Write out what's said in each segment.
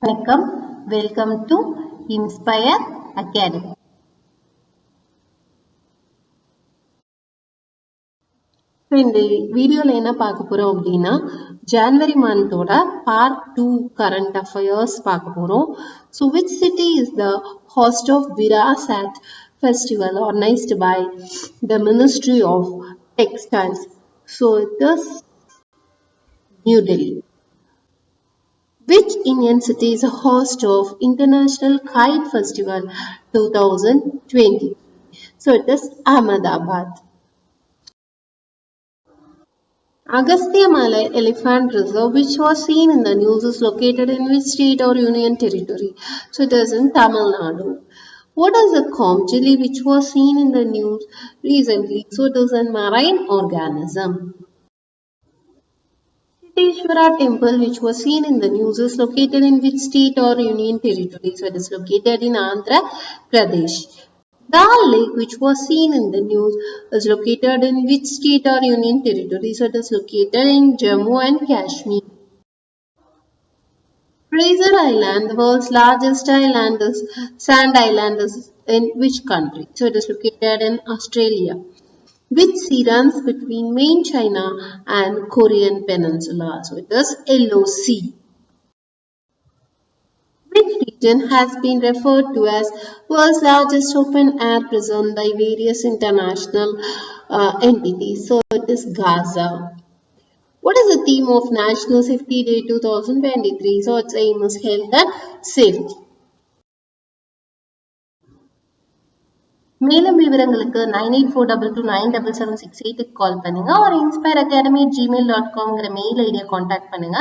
வணக்கம், welcome to inspire academy. இந்த வீடியோல என்ன பார்க்க போறோம் அப்படின்னா, ஜனவரி மந்தோட பார்ட் 2 கரண்ட் அஃபேர்ஸ் பார்க்க போறோம். So which city is the host of Virasat festival organized by the Ministry of Textiles? So it is New Delhi. Which Indian city is a host of International Kite Festival 2020? So it is Ahmedabad. Agastya Malai Elephant Reserve, which was seen in the news, is located in which state or union territory? So it is in Tamil Nadu. What is the Komjili, which was seen in the news recently? So it is a marine organism. Siddheshwara temple, which was seen in the news, is located in which state or union territory? So it is located in Andhra Pradesh. Dal Lake, which was seen in the news, is located in which state or union territory? So it is located in Jammu and Kashmir. Fraser Island, the world's largest sand island, is in which country? So it is located in Australia. Which sea runs between main China and Korean Peninsula? So it is Yellow Sea. Which region has been referred to as world's largest open air prison by various international entities? So it is Gaza. What is the theme of National Safety Day 2023? So its aim is health and safety. மேலும் விவரங்களுக்கு 9842297768 கால் பண்ணுங்க, ஒரு inspireacademy@gmail.com mail idea contact பண்ணுங்க.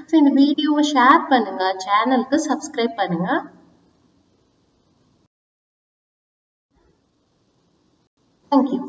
So இந்த வீடியோவை share பண்ணுங்க, சேனலுக்கு subscribe பண்ணுங்க. தேங்க்யூ.